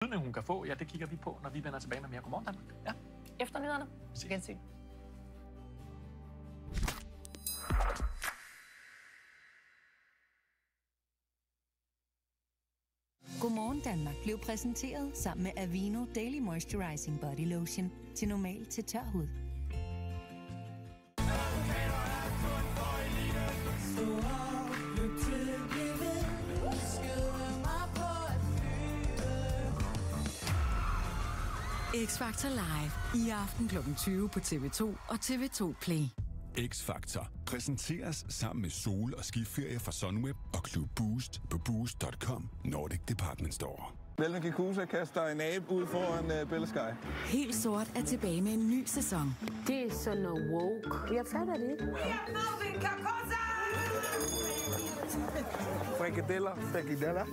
Hun kan få, ja, det kigger vi på, når vi vender tilbage med mere Godmorgen Danmark. Ja. Efter nyhederne. Gensyn. Godmorgen Danmark blev præsenteret sammen med Aveeno Daily Moisturizing Body Lotion til normal til tør hud. X-Factor Live i aften kl. 20 på TV2 og TV2 Play. X-Factor præsenteres sammen med sol- og skiferie fra Sunweb og Club Boost på boost.com Nordic Department Store. Velkommen Kikusa kaster en abe ud foran Bellesky. Helt Sort er tilbage med en ny sæson. Det er sådan noget woke. Jeg fatter det ikke. Frikadeller.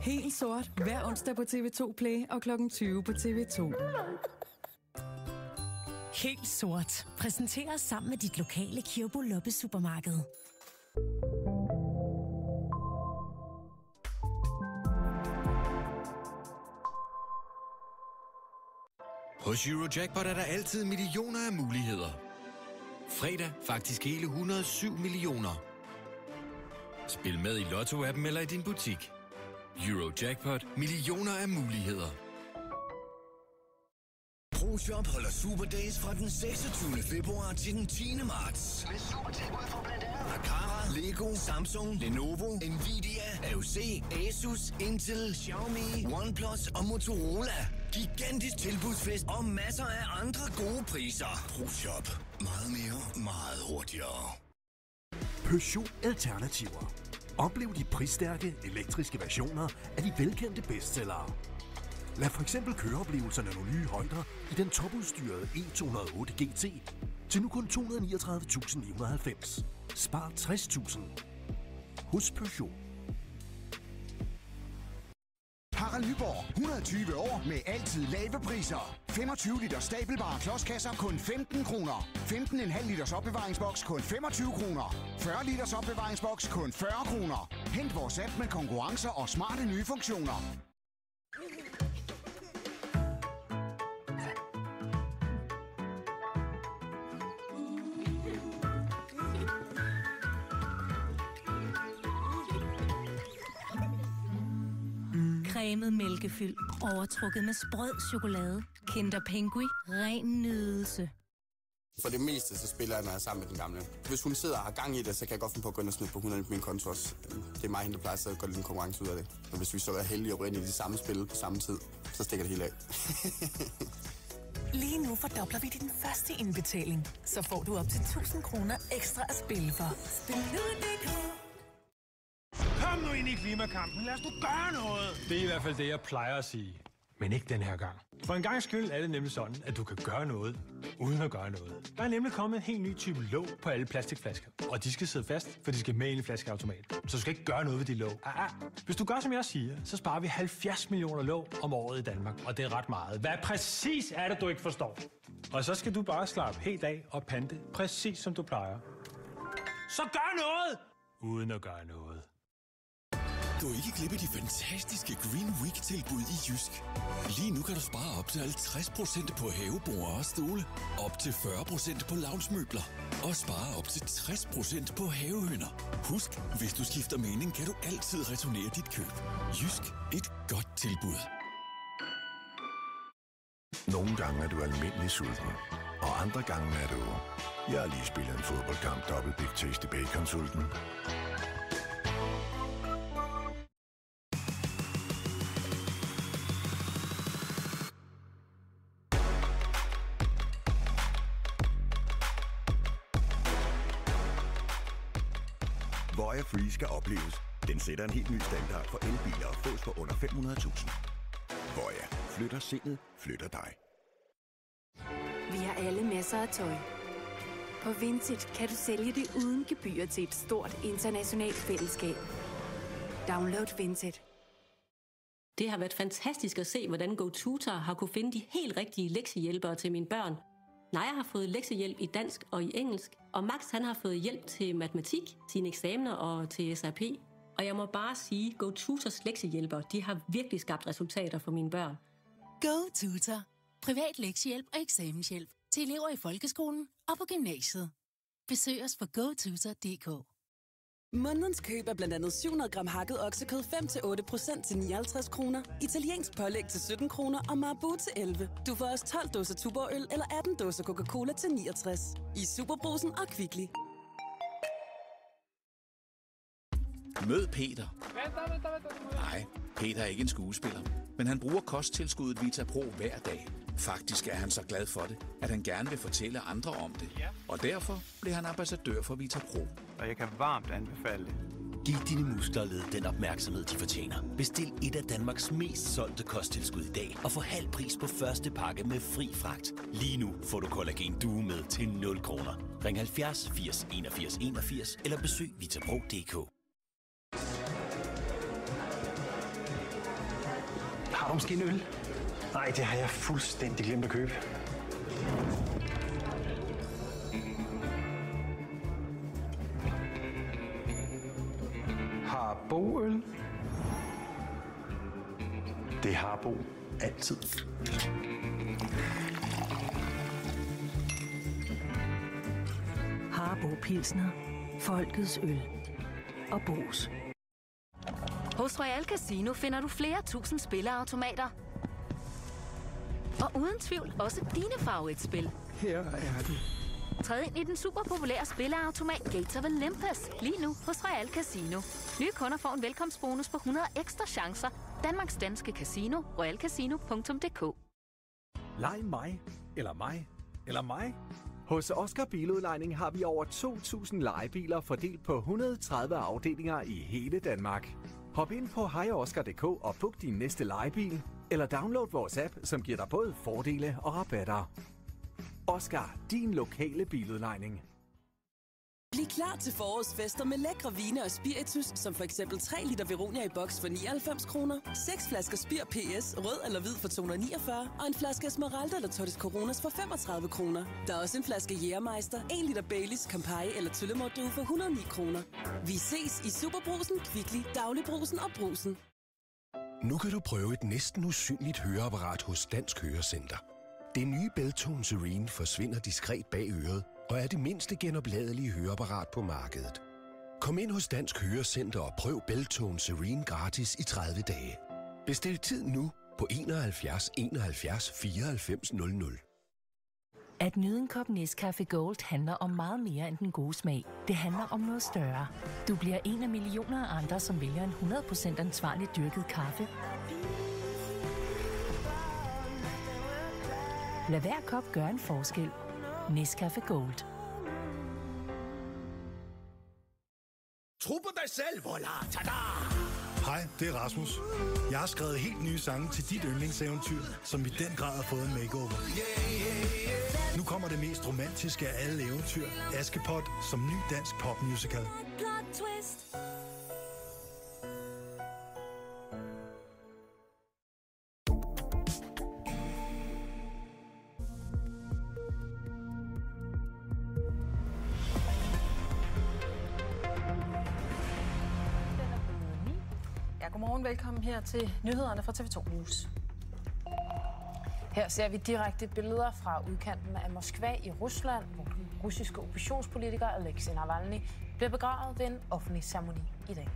Helt Sort hver onsdag på TV2 Play og kl. 20 på TV2. Helt Sort præsenteres sammen med dit lokale Kirbo Loppe Supermarked. Hos Eurojackpot er der altid millioner af muligheder. Fredag faktisk hele 107 millioner. Spil med i Lotto-appen eller i din butik. Eurojackpot. Millioner af muligheder. ProShop holder Super Days fra den 26. februar til den 10. marts. Med super tilbud fra blandt andet Akara, Lego, Samsung, Lenovo, Nvidia, AOC, Asus, Intel, Xiaomi, OnePlus og Motorola. Gigantisk tilbudsfest og masser af andre gode priser. ProShop. Meget mere, meget hurtigere. Peugeot Alternativer. Oplev de prisstærke elektriske versioner af de velkendte bestsellere. Lad for eksempel køreoplevelserne nogle nye højder i den topudstyrede E208 GT til nu kun 239.990. Spar 60.000. Hos Peugeot. Harald Nyborg. 120 år med altid lave priser. 25 liter stapelbare klodskasser kun 15 kroner. 15,5 liters opbevaringsboks kun 25 kroner. 40 liters opbevaringsboks kun 40 kroner. Hent vores app med konkurrencer og smarte nye funktioner. Cremet mælkefyld, overtrukket med sprød chokolade. Kinder Pingui, ren nydelse. For det meste, så spiller jeg, når jeg er sammen med den gamle. Hvis hun sidder og har gang i det, så kan jeg godt finde på at gå ind og smide på 100 på min konto også. Det er mig, der plejer at gå lidt en konkurrence ud af det. Og hvis vi så er heldige og går ind i de samme spil på samme tid, så stikker det hele af. Lige nu fordobler vi din første indbetaling. Så får du op til 1.000 kroner ekstra at spille for. Spil nu, Kom nu ind i klimakampen. Lad os nu gøre noget. Det er i hvert fald det, jeg plejer at sige. Men ikke den her gang. For en gang skyld er det nemlig sådan, at du kan gøre noget, uden at gøre noget. Der er nemlig kommet en helt ny type låg på alle plastikflasker. Og de skal sidde fast, for de skal med ind i flaskeautomat. Så du skal ikke gøre noget ved de låg. Hvis du gør, som jeg siger, så sparer vi 70 millioner låg om året i Danmark. Og det er ret meget. Hvad præcis er det, du ikke forstår? Og så skal du bare slappe helt af og pante, præcis som du plejer. Så gør noget! Uden at gøre noget. Gå ikke glip af de fantastiske Green Week-tilbud i Jysk. Lige nu kan du spare op til 50% på havebord og stole, op til 40% på loungemøbler og spare op til 60% på havehønder. Husk, hvis du skifter mening, kan du altid returnere dit køb. Jysk. Et godt tilbud. Nogle gange er du almindelig sulten, og andre gange er du... Jeg har lige spillet en fodboldkamp, Double Big Tasty Bacon-sulten. Voya Free skal opleves. Den sætter en helt ny standard for elbiler og fås for under 500.000. Voya. Flytter sindet, flytter dig. Vi har alle masser af tøj. På Vinted kan du sælge det uden gebyr til et stort internationalt fællesskab. Download Vinted. Det har været fantastisk at se, hvordan GoTutor har kunne finde de helt rigtige lektiehjælpere til mine børn. Naja har fået lektiehjælp i dansk og i engelsk, og Max han har fået hjælp til matematik, sine eksamener og til SRP. Og jeg må bare sige, GoTutors lektiehjælpere, de har virkelig skabt resultater for mine børn. GoTutor. Privat lektiehjælp og eksamenshjælp til elever i folkeskolen og på gymnasiet. Besøg os på gotutor.dk. Månedens køb er blandt andet 700 gram hakket oksekød 5-8% til 59 kroner, italiensk pålæg til 17 kroner og Marabou til 11. Du får også 12 dåser Tuborg-øl eller 18 dåser Coca-Cola til 69. I Superbrugsen og Kvickly. Mød Peter. Nej, Peter er ikke en skuespiller, men han bruger kosttilskuddet VitaPro hver dag. Faktisk er han så glad for det, at han gerne vil fortælle andre om det. Og derfor bliver han ambassadør for VitaPro. Og jeg kan varmt anbefale det. Giv dine muskler og led den opmærksomhed, de fortjener. Bestil et af Danmarks mest solgte kosttilskud i dag, og få halv pris på første pakke med fri fragt. Lige nu får du Collagen Duo med til 0 kroner. Ring 70 80 81 81 eller besøg vitapro.dk. Har du måske en øl? Nej, det har jeg fuldstændig glemt at købe. Har Bo øl? Det har Bo altid. Harbo Pilsner. Folkets øl. Og Bo's. Hos Royal Casino finder du flere tusind spilleautomater. Og uden tvivl også dine favoritspil. Her er det. Træd ind i den super populære spilleautomat Gates of Olympus lige nu hos Royal Casino. Nye kunder får en velkomstbonus på 100 ekstra chancer. Danmarks danske casino. royalcasino.dk. Leg mig, eller mig, eller mig. Hos Oscar Biludlejning har vi over 2.000 lejebiler fordelt på 130 afdelinger i hele Danmark. Hop ind på hejoscar.dk og book din næste lejebil, eller download vores app, som giver dig både fordele og rabatter. Oscar, din lokale biludlejning. Bliv klar til forårsfester med lækre vine og spiritus, som for eksempel 3 liter Veronia i boks for 99 kroner, 6 flasker Spir PS, rød eller hvid for 249, og en flaske Esmeralda eller Torres Coronas for 35 kroner. Der er også en flaske Jægermeister, 1 liter Baileys, Campari eller Tullemort for 109 kroner. Vi ses i Superbrugsen, Kvickly, Dagligbrusen og Brusen. Nu kan du prøve et næsten usynligt høreapparat hos Dansk Hørecenter. Det nye Beltone Serene forsvinder diskret bag øret og er det mindste genopladelige høreapparat på markedet. Kom ind hos Dansk Hørecenter og prøv Beltone Serene gratis i 30 dage. Bestil tid nu på 71 71 94 00. At nyde en kop Nescafé Gold handler om meget mere end den gode smag. Det handler om noget større. Du bliver en af millioner af andre, som vælger en 100% ansvarligt dyrket kaffe. Lad hver kop gøre en forskel. Nescafé Gold. Tro på dig selv, voilà, tada! Hej, det er Rasmus. Jeg har skrevet helt nye sange til dit yndlingseventyr, som i den grad har fået en makeover. Nu kommer det mest romantiske af alle eventyr, Askepot, som ny dansk popmusical. Godmorgen, velkommen her til nyhederne fra TV2 News. Her ser vi direkte billeder fra udkanten af Moskva i Rusland, hvor den russiske oppositionspolitiker Alexei Navalny bliver begravet ved en offentlig ceremoni i dag.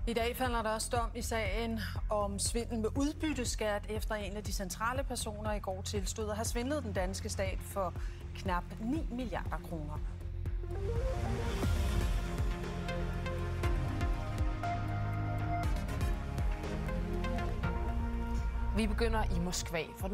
I dag falder der også dom i sagen om svindel med udbytteskat, efter en af de centrale personer i går tilstod at have svindlet den danske stat for knap 9 milliarder kroner. Vi begynder i Moskva, for